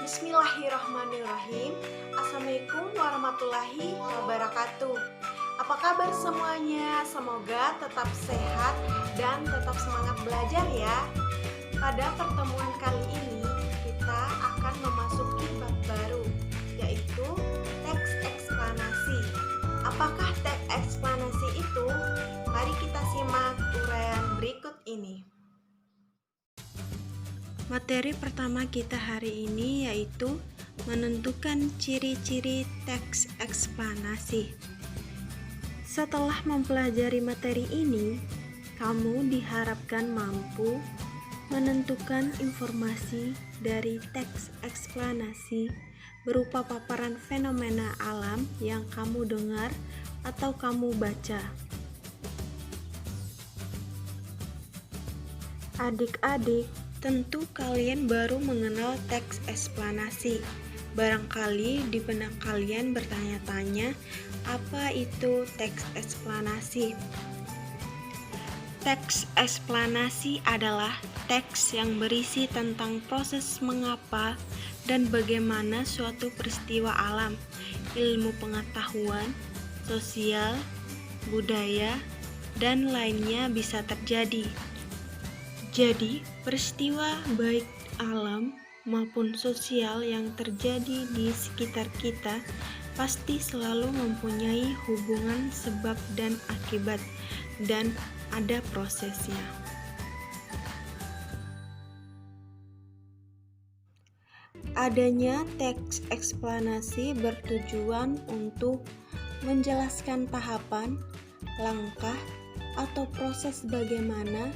Bismillahirrahmanirrahim. Assalamualaikum warahmatullahi wabarakatuh. Apa kabar semuanya? Semoga tetap sehat dan tetap semangat belajar ya. Pada pertemuan kali ini kita akan memasuki bab baru, yaitu teks eksplanasi. Apakah teks eksplanasi itu? Mari kita simak uraian berikut ini. Materi pertama kita hari ini yaitu menentukan ciri-ciri teks eksplanasi. Setelah mempelajari materi ini, kamu diharapkan mampu menentukan informasi dari teks eksplanasi berupa paparan fenomena alam yang kamu dengar atau kamu baca. Adik-adik, tentu kalian baru mengenal teks eksplanasi. Barangkali di benak kalian bertanya-tanya, apa itu teks eksplanasi? Teks eksplanasi adalah teks yang berisi tentang proses mengapa dan bagaimana suatu peristiwa alam, ilmu pengetahuan, sosial, budaya, dan lainnya bisa terjadi. Jadi, peristiwa baik alam maupun sosial yang terjadi di sekitar kita pasti selalu mempunyai hubungan sebab dan akibat, dan ada prosesnya. Adanya teks eksplanasi bertujuan untuk menjelaskan tahapan, langkah, atau proses bagaimana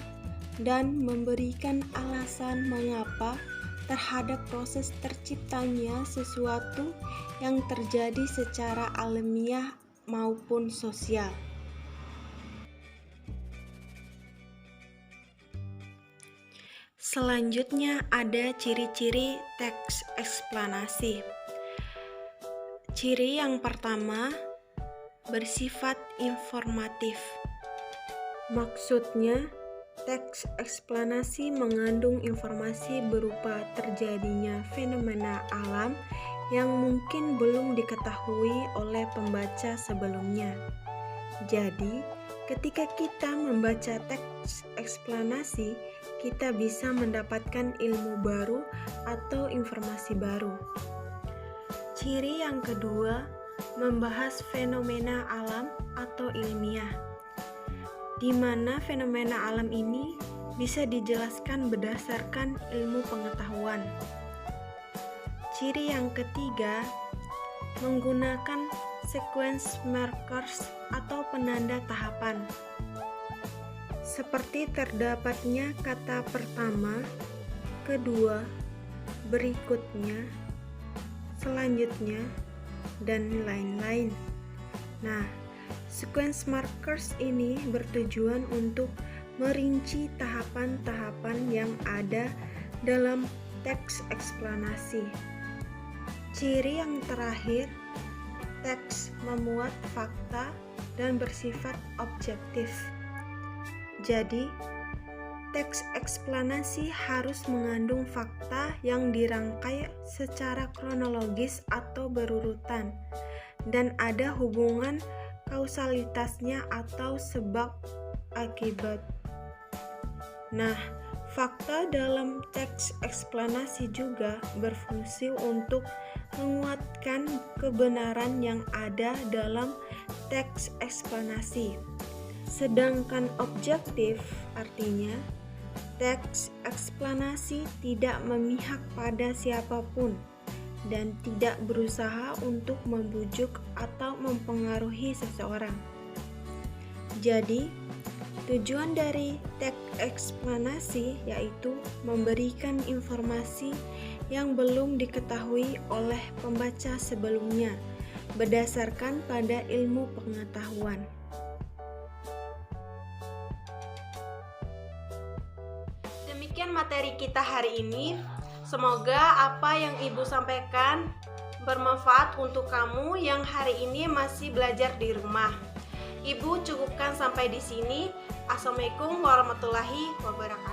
dan memberikan alasan mengapa terhadap proses terciptanya sesuatu yang terjadi secara alamiah maupun sosial. Selanjutnya ada ciri-ciri teks eksplanasi. Ciri yang pertama, bersifat informatif. Maksudnya, teks eksplanasi mengandung informasi berupa terjadinya fenomena alam yang mungkin belum diketahui oleh pembaca sebelumnya. Jadi, ketika kita membaca teks eksplanasi, kita bisa mendapatkan ilmu baru atau informasi baru. Ciri yang kedua, membahas fenomena alam atau ilmiah, di mana fenomena alam ini bisa dijelaskan berdasarkan ilmu pengetahuan. Ciri yang ketiga, menggunakan sequence markers atau penanda tahapan. Seperti terdapatnya kata pertama, kedua, berikutnya, selanjutnya, dan lain-lain. Nah, sequence markers ini bertujuan untuk merinci tahapan-tahapan yang ada dalam teks eksplanasi. Ciri yang terakhir, teks memuat fakta dan bersifat objektif. Jadi, teks eksplanasi harus mengandung fakta yang dirangkai secara kronologis atau berurutan, dan ada hubungan kausalitasnya atau sebab akibat. Nah, fakta dalam teks eksplanasi juga berfungsi untuk menguatkan kebenaran yang ada dalam teks eksplanasi. Sedangkan objektif artinya teks eksplanasi tidak memihak pada siapapun dan tidak berusaha untuk membujuk atau mempengaruhi seseorang. Jadi, tujuan dari teks eksplanasi yaitu memberikan informasi yang belum diketahui oleh pembaca sebelumnya berdasarkan pada ilmu pengetahuan. Demikian materi kita hari ini. Semoga apa yang Ibu sampaikan bermanfaat untuk kamu yang hari ini masih belajar di rumah. Ibu cukupkan sampai di sini. Assalamualaikum warahmatullahi wabarakatuh.